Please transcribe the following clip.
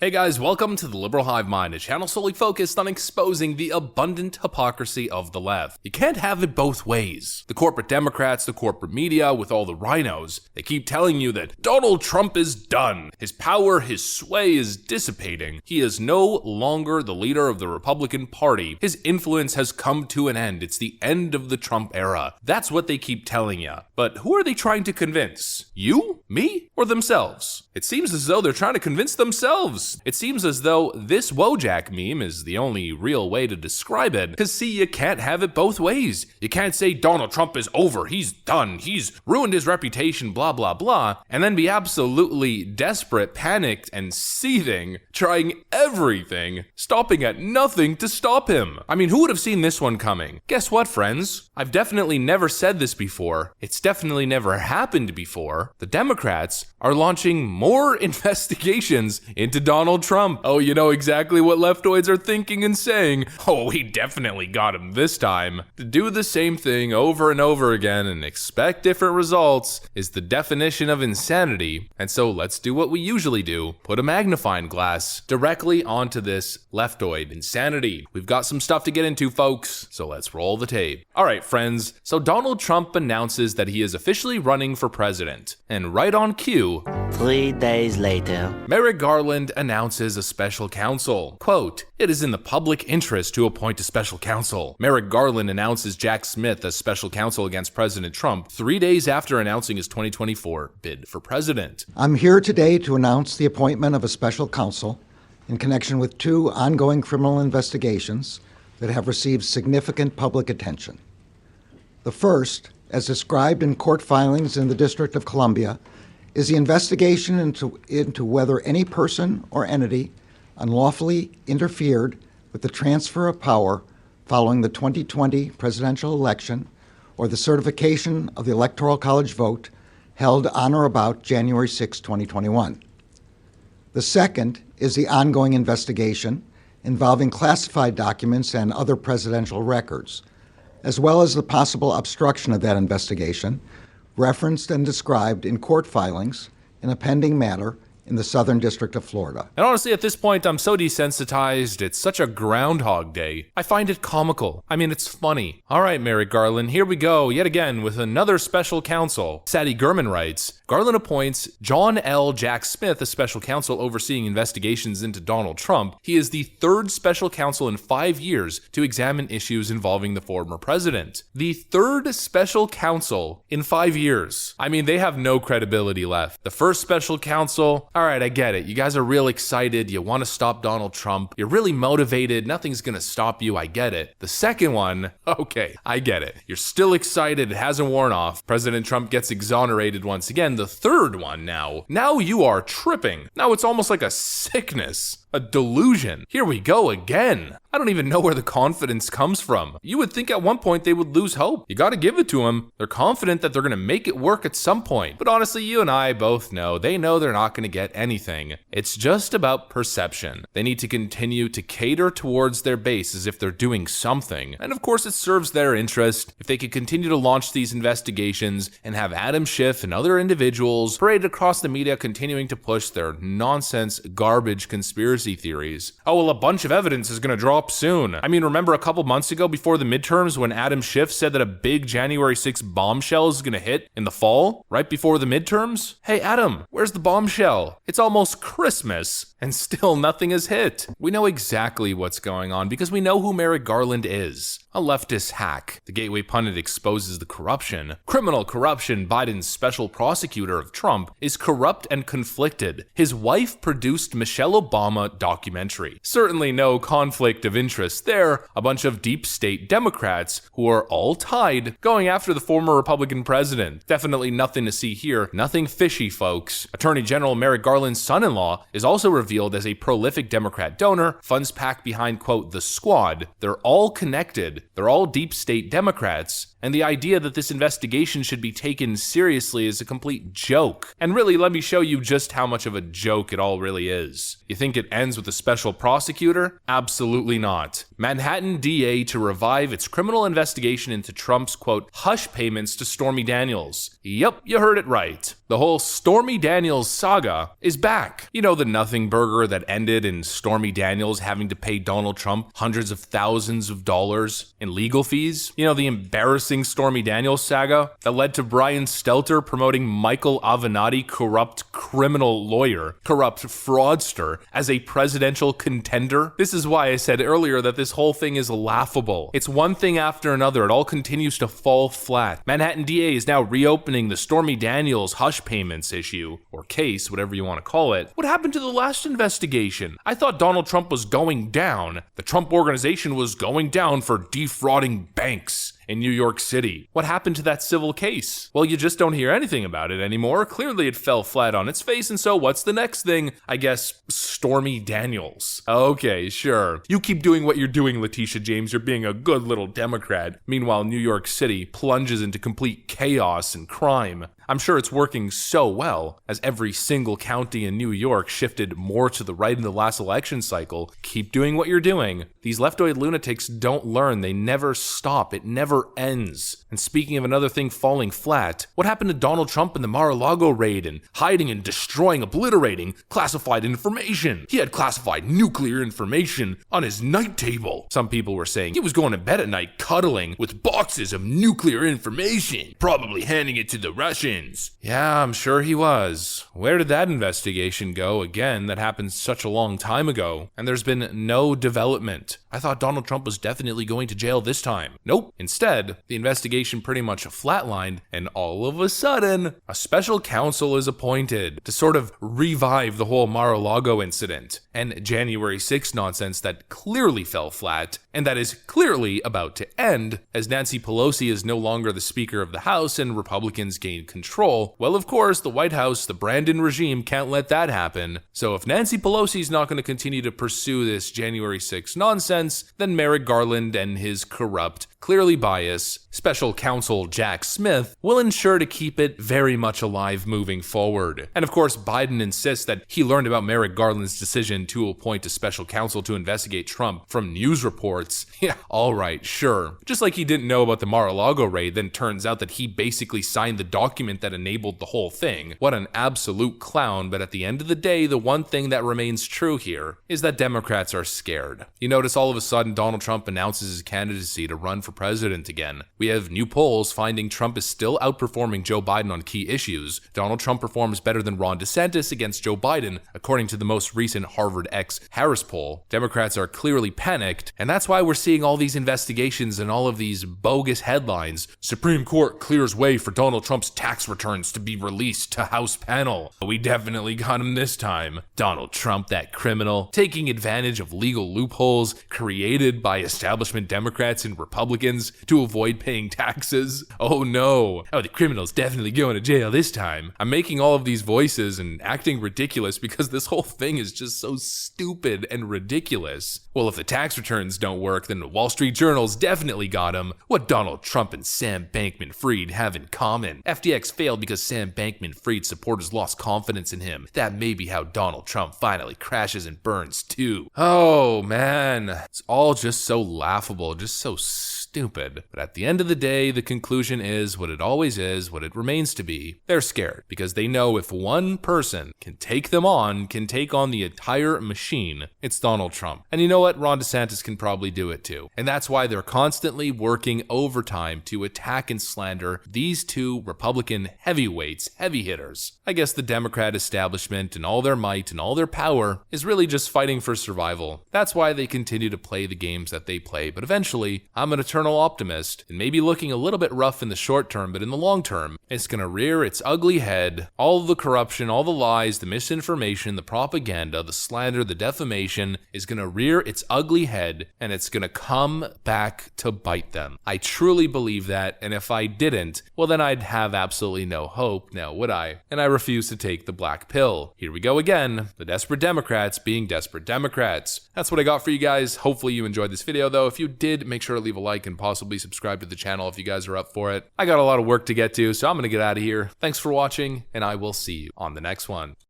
Hey guys, welcome to the Liberal Hive Mind, a channel solely focused on exposing the abundant hypocrisy of the left. You can't have it both ways. The corporate Democrats, the corporate media, with all the rhinos, they keep telling you that Donald Trump is done. His power, his sway is dissipating. He is no longer the leader of the Republican Party. His influence has come to an end. It's the end of the Trump era. That's what they keep telling you. But who are they trying to convince? You? Me? Or themselves? It seems as though they're trying to convince themselves. It seems as though this Wojak meme is the only real way to describe it, because see, you can't have it both ways. You can't say Donald Trump is over, he's done, he's ruined his reputation, blah blah blah, and then be absolutely desperate, panicked, and seething, trying everything, stopping at nothing to stop him. I mean, who would have seen this one coming? Guess what, friends? I've definitely never said this before. It's definitely never happened before. The Democrats are launching more investigations into Donald Trump. Oh, you know exactly what leftoids are thinking and saying. Oh, we definitely got him this time. To do the same thing over and over again and expect different results is the definition of insanity. And so let's do what we usually do. Put a magnifying glass directly onto this leftoid insanity. We've got some stuff to get into, folks, so let's roll the tape. All right, friends. So Donald Trump announces that he is officially running for president. And right on cue, 3 days later, Merrick Garland announces a special counsel. Quote, "It is in the public interest to appoint a special counsel." Merrick Garland announces Jack Smith as special counsel against President Trump 3 days after announcing his 2024 bid for president. I'm here today to announce the appointment of a special counsel in connection with 2 ongoing criminal investigations that have received significant public attention. The first, as described in court filings in the District of Columbia, is the investigation into whether any person or entity unlawfully interfered with the transfer of power following the 2020 presidential election or the certification of the Electoral College vote held on or about January 6, 2021. The second is the ongoing investigation involving classified documents and other presidential records, as well as the possible obstruction of that investigation, referenced and described in court filings in a pending matter in the Southern District of Florida. And honestly, at this point, I'm so desensitized. It's such a Groundhog Day. I find it comical. I mean, it's funny. All right, Merrick Garland, here we go yet again with another special counsel. Sadie Gurman writes, Garland appoints John L. Jack Smith as special counsel overseeing investigations into Donald Trump. He is the 3rd special counsel in 5 years to examine issues involving the former president. The 3rd special counsel in 5 years. I mean, they have no credibility left. The first special counsel, all right, I get it. You guys are real excited. You want to stop Donald Trump. You're really motivated. Nothing's going to stop you. I get it. The second one, okay, I get it. You're still excited. It hasn't worn off. President Trump gets exonerated once again. The third one now you are tripping. Now it's almost like a sickness. A delusion. Here we go again. I don't even know where the confidence comes from. You would think at one point they would lose hope. You gotta give it to them. They're confident that they're gonna make it work at some point. But honestly, you and I both know they know they're not gonna get anything. It's just about perception. They need to continue to cater towards their base as if they're doing something. And of course, it serves their interest if they could continue to launch these investigations and have Adam Schiff and other individuals paraded across the media continuing to push their nonsense, garbage conspiracy theories. Oh, well, a bunch of evidence is going to drop soon. I mean, remember a couple months ago before the midterms when Adam Schiff said that a big January 6th bombshell is going to hit in the fall, right before the midterms? Hey, Adam, where's the bombshell? It's almost Christmas, and still nothing has hit. We know exactly what's going on because we know who Merrick Garland is. A leftist hack. The Gateway Pundit exposes the corruption. Criminal corruption. Biden's special prosecutor of Trump is corrupt and conflicted. His wife produced Michelle Obama documentary. Certainly no conflict of interest there. A bunch of deep state Democrats who are all tied going after the former Republican president. Definitely nothing to see here. Nothing fishy, folks. Attorney General Merrick Garland's son-in-law is also revealed as a prolific Democrat donor. Funds packed behind, quote, the squad. They're all connected. They're all deep state Democrats, and the idea that this investigation should be taken seriously is a complete joke. And really, let me show you just how much of a joke it all really is. You think it ends with a special prosecutor? Absolutely not. Manhattan DA to revive its criminal investigation into Trump's, quote, hush payments to Stormy Daniels. Yep, you heard it right. The whole Stormy Daniels saga is back. You know, the nothing burger that ended in Stormy Daniels having to pay Donald Trump hundreds of thousands of dollars in legal fees? You know, the embarrassing Stormy Daniels saga that led to Brian Stelter promoting Michael Avenatti, corrupt criminal lawyer, corrupt fraudster, as a presidential contender? This is why I said earlier that this whole thing is laughable. It's one thing after another. It all continues to fall flat. Manhattan DA is now reopening the Stormy Daniels hush payments issue, or case, whatever you want to call it. What happened to the last investigation? I thought Donald Trump was going down. The Trump Organization was going down for defrauding banks in New York City. What happened to that civil case? Well, you just don't hear anything about it anymore. Clearly it fell flat on its face, and so what's the next thing? I guess Stormy Daniels. Okay, sure. You keep doing what you're doing, Letitia James. You're being a good little Democrat. Meanwhile, New York City plunges into complete chaos and crime. I'm sure it's working so well, as every single county in New York shifted more to the right in the last election cycle. Keep doing what you're doing. These leftoid lunatics don't learn. They never stop. It never ends. And speaking of another thing falling flat, what happened to Donald Trump in the Mar-a-Lago raid and hiding and destroying, obliterating classified information? He had classified nuclear information on his night table. Some people were saying he was going to bed at night cuddling with boxes of nuclear information, probably handing it to the Russians. Yeah, I'm sure he was. Where did that investigation go? Again, that happened such a long time ago, and there's been no development. I thought Donald Trump was definitely going to jail this time. Nope. Instead, the investigation pretty much flatlined, and all of a sudden, a special counsel is appointed to sort of revive the whole Mar-a-Lago incident and January 6th nonsense that clearly fell flat, and that is clearly about to end as Nancy Pelosi is no longer the Speaker of the House and Republicans gain control. Well, of course, the White House, the Brandon regime, can't let that happen. So if Nancy Pelosi's not going to continue to pursue this January 6th nonsense, then Merrick Garland and his corrupt, clearly biased special counsel Jack Smith will ensure to keep it very much alive moving forward. And of course, Biden insists that he learned about Merrick Garland's decision to appoint a special counsel to investigate Trump from news reports. Yeah, all right, sure. Just like he didn't know about the Mar-a-Lago raid, then turns out that he basically signed the document that enabled the whole thing. What an absolute clown. But at the end of the day, the one thing that remains true here is that Democrats are scared. You notice all of a sudden Donald Trump announces his candidacy to run for president again. We have new polls finding Trump is still outperforming Joe Biden on key issues. Donald Trump performs better than Ron DeSantis against Joe Biden, according to the most recent Harvard X Harris poll. Democrats are clearly panicked, and that's why we're seeing all these investigations and all of these bogus headlines. Supreme Court clears way for Donald Trump's tax returns to be released to House panel. We definitely got him this time. Donald Trump, that criminal, taking advantage of legal loopholes created by establishment Democrats and Republicans to avoid paying taxes. Oh no. Oh, the criminal's definitely going to jail this time. I'm making all of these voices and acting ridiculous because this whole thing is just so stupid and ridiculous. Well, if the tax returns don't work, then the Wall Street Journal's definitely got him. What Donald Trump and Sam Bankman-Fried have in common? FTX failed because Sam Bankman-Fried's supporters lost confidence in him. That may be how Donald Trump finally crashes and burns too. Oh man, it's all just so laughable, just so stupid. But at the end of the day, the conclusion is what it always is, what it remains to be. They're scared because they know if one person can take them on, can take on the entire machine, it's Donald Trump. And you know what? Ron DeSantis can probably do it too. And that's why they're constantly working overtime to attack and slander these two Republican heavyweights, heavy hitters. I guess the Democrat establishment and all their might and all their power is really just fighting for survival. That's why they continue to play the games that they play. But eventually, I'm an eternal optimist, and maybe looking a little bit rough in the short term, but in the long term, it's gonna rear its ugly head. All the corruption, all the lies, the misinformation, the propaganda, the slander, the defamation is gonna rear its ugly head, and it's gonna come back to bite them. I truly believe that, and if I didn't, well then I'd have absolutely no hope, now would I? And I refuse to take the black pill. Here we go again, the desperate Democrats being desperate Democrats. That's what I got for you guys. Hopefully you enjoyed this video though. If you did, make sure to leave a like and possibly subscribe to the channel if you guys are up for it. I got a lot of work to get to, so I'm gonna get out of here. Thanks for watching, and I will see you on the next one.